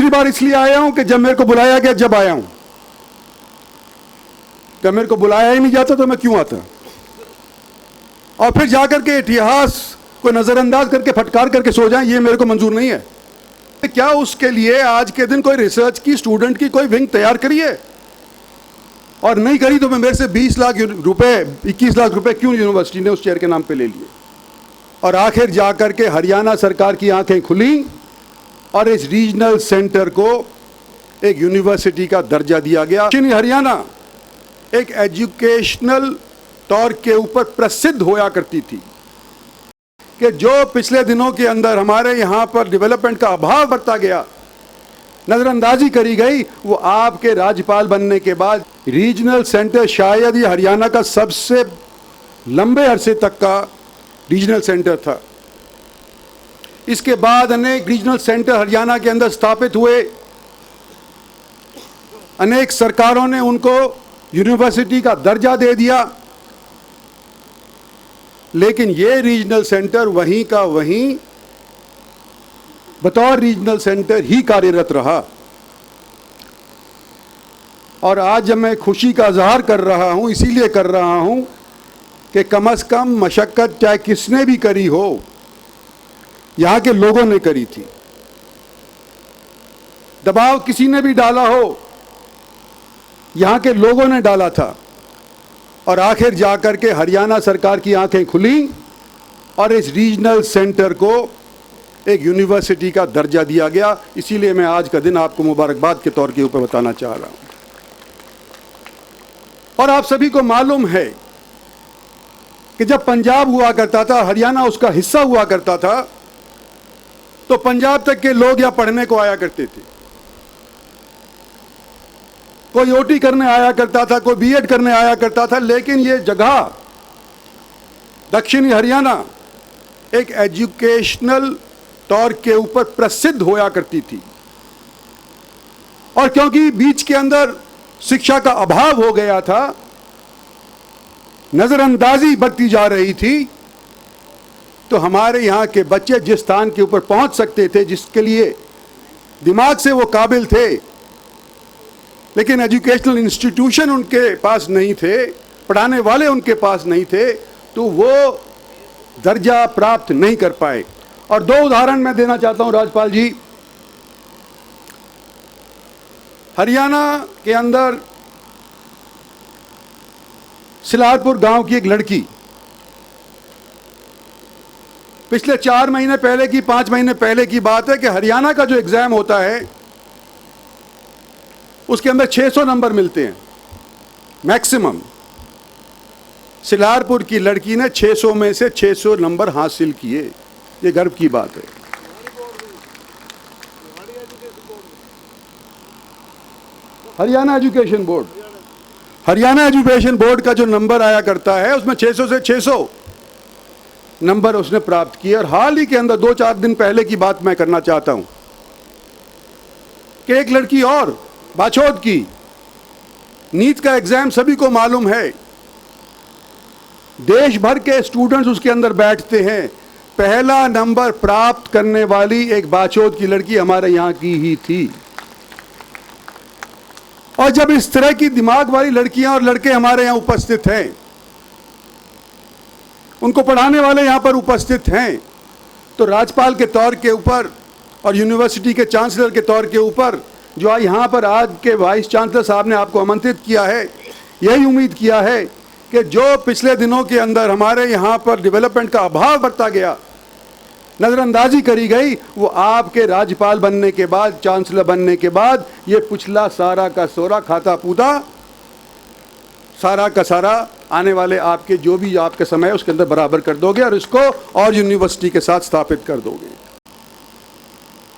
दूसरी बार इसलिए आया हूं कि जब मेरे को बुलाया गया, जब आया हूं, जब मेरे को बुलाया ही नहीं जाता तो मैं क्यों आता? और फिर जाकर के इतिहास को नजरअंदाज करके फटकार करके सो जाएं, ये मेरे को मंजूर नहीं है। क्या उसके लिए आज के दिन कोई रिसर्च की, स्टूडेंट की कोई विंग तैयार करी है? और नहीं करी तो मैं मेरे से 20 लाख रुपए, 21 लाख रुपए क्यों यूनिवर्सिटी ने उस चेयर के नाम पे ले लिए? और आखिर जाकर के हरियाणा सरकार की आंखें खुली और इस रीजनल सेंटर को एक यूनिवर्सिटी का दर्जा दिया गया। हरियाणा एक एजुकेशनल तौर के ऊपर प्रसिद्ध होया करती थी कि जो पिछले दिनों के अंदर हमारे यहाँ पर डेवलपमेंट का अभाव बढ़ता गया, नजरअंदाजी करी गई, वो आपके राज्यपाल बनने के बाद रीजनल सेंटर शायद ये हरियाणा का सबसे लंबे अरसे तक का रीजनल सेंटर था। इसके बाद अनेक रीजनल सेंटर हरियाणा के अंदर स्थापित हुए, अनेक सरकारों ने उनको यूनिवर्सिटी का दर्जा दे दिया, लेकिन ये रीजनल सेंटर वहीं का वहीं बतौर रीजनल सेंटर ही कार्यरत रहा। और आज जब मैं खुशी का इजहार कर रहा हूं, इसीलिए कर रहा हूं कि कम से कम मशक्कत चाहे किसने भी करी हो, यहां के लोगों ने करी थी। दबाव किसी ने भी डाला हो, यहां के लोगों ने डाला था। और आखिर जाकर के हरियाणा सरकार की आंखें खुली और इस रीजनल सेंटर को एक यूनिवर्सिटी का दर्जा दिया गया। इसीलिए मैं आज का दिन आपको मुबारकबाद के तौर के ऊपर बताना चाह रहा हूं। और आप सभी को मालूम है कि जब पंजाब हुआ करता था, हरियाणा उसका हिस्सा हुआ करता था, तो पंजाब तक के लोग यहां पढ़ने को आया करते थे। कोई ओटी करने आया करता था, कोई बीएड करने आया करता था, लेकिन ये जगह दक्षिणी हरियाणा एक एजुकेशनल तौर के ऊपर प्रसिद्ध होया करती थी। और क्योंकि बीच के अंदर शिक्षा का अभाव हो गया था, नजरअंदाजी बढ़ती जा रही थी, तो हमारे यहाँ के बच्चे जिस स्थान के ऊपर पहुंच सकते थे, जिसके लिए दिमाग से वो काबिल थे, लेकिन एजुकेशनल इंस्टीट्यूशन उनके पास नहीं थे, पढ़ाने वाले उनके पास नहीं थे, तो वो दर्जा प्राप्त नहीं कर पाए। और दो उदाहरण मैं देना चाहता हूं राज्यपाल जी। हरियाणा के अंदर सिलारपुर गांव की एक लड़की पिछले 4 महीने पहले की, 5 महीने पहले की बात है कि हरियाणा का जो एग्जाम होता है उसके अंदर 600 नंबर मिलते हैं मैक्सिमम। सिलारपुर की लड़की ने 600 में से 600 नंबर हासिल किए। ये गर्व की बात है। Haryana education board, Haryana education board का जो नंबर आया करता है उसमें 600 से 600 नंबर उसने प्राप्त किए। और हाल ही के अंदर 2-4 दिन पहले की बात मैं करना चाहता हूं कि एक लड़की और बाछौद की, नीट का एग्जाम सभी को मालूम है, देश भर के स्टूडेंट्स उसके अंदर बैठते हैं। पहला नंबर प्राप्त करने वाली एक बाछौद की लड़की हमारे यहां की ही थी। और जब इस तरह की दिमाग वाली लड़कियां और लड़के हमारे यहां उपस्थित हैं, उनको पढ़ाने वाले यहां पर उपस्थित हैं, तो राज्यपाल के तौर के ऊपर और यूनिवर्सिटी के चांसलर के तौर के ऊपर जो यहाँ पर आज के वाइस चांसलर साहब ने आपको आमंत्रित किया है, यही उम्मीद किया है कि जो पिछले दिनों के अंदर हमारे यहाँ पर डेवलपमेंट का अभाव बढ़ता गया, नजरअंदाजी करी गई, वो आपके राज्यपाल बनने के बाद, चांसलर बनने के बाद, ये पिछला सारा का सोरा खाता पूता सारा का सारा आने वाले आपके जो भी आपके समय है उसके अंदर बराबर कर दोगे और इसको और यूनिवर्सिटी के साथ स्थापित कर दोगे।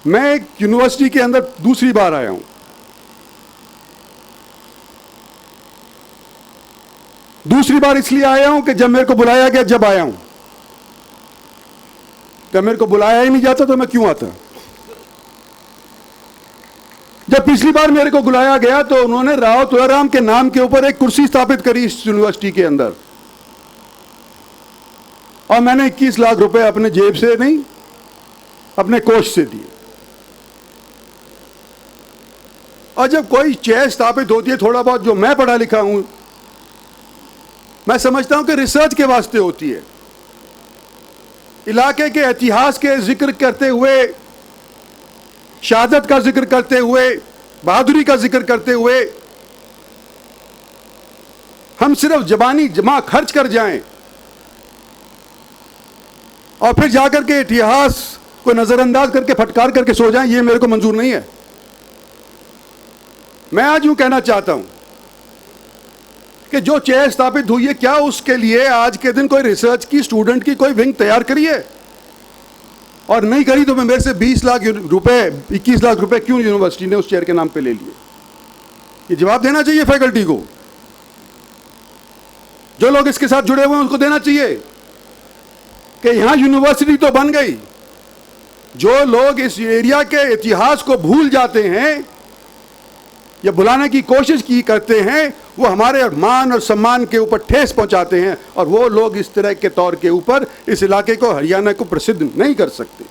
मैं एक यूनिवर्सिटी के अंदर दूसरी बार आया हूं। दूसरी बार इसलिए आया हूं कि जब मेरे को बुलाया गया, जब आया हूं, जब मेरे को बुलाया ही नहीं जाता तो मैं क्यों आता? जब पिछली बार मेरे को बुलाया गया तो उन्होंने राव तुलाराम के नाम के ऊपर एक कुर्सी स्थापित करी इस यूनिवर्सिटी के अंदर, और मैंने 21 लाख रुपए अपने जेब से नहीं, अपने कोष से दिए। और जब कोई चेयर स्थापित होती है, थोड़ा बहुत जो मैं पढ़ा लिखा हूं, मैं समझता हूं कि रिसर्च के वास्ते होती है, इलाके के इतिहास के जिक्र करते हुए, शहादत का जिक्र करते हुए, बहादुरी का जिक्र करते हुए हम सिर्फ जबानी जमा खर्च कर जाएं और फिर जाकर के इतिहास को नजरअंदाज करके फटकार करके सो जाएं, ये मेरे को मंजूर नहीं है। मैं आज यूं कहना चाहता हूं कि जो चेयर स्थापित हुई है, क्या उसके लिए आज के दिन कोई रिसर्च की, स्टूडेंट की कोई विंग तैयार करी है? और नहीं करी तो मैं मेरे से 20 लाख रुपए, 21 लाख रुपए क्यों यूनिवर्सिटी ने उस चेयर के नाम पे ले लिए? ये जवाब देना चाहिए फैकल्टी को। जो लोग इसके साथ जुड़े हुए हैं उनको देना चाहिए कि यहां यूनिवर्सिटी तो बन गई, जो लोग इस एरिया के इतिहास को भूल जाते हैं या भुलाने की कोशिश की करते हैं, वो हमारे मान और सम्मान के ऊपर ठेस पहुंचाते हैं, और वो लोग इस तरह के तौर के ऊपर इस इलाके को, हरियाणा को प्रसिद्ध नहीं कर सकते।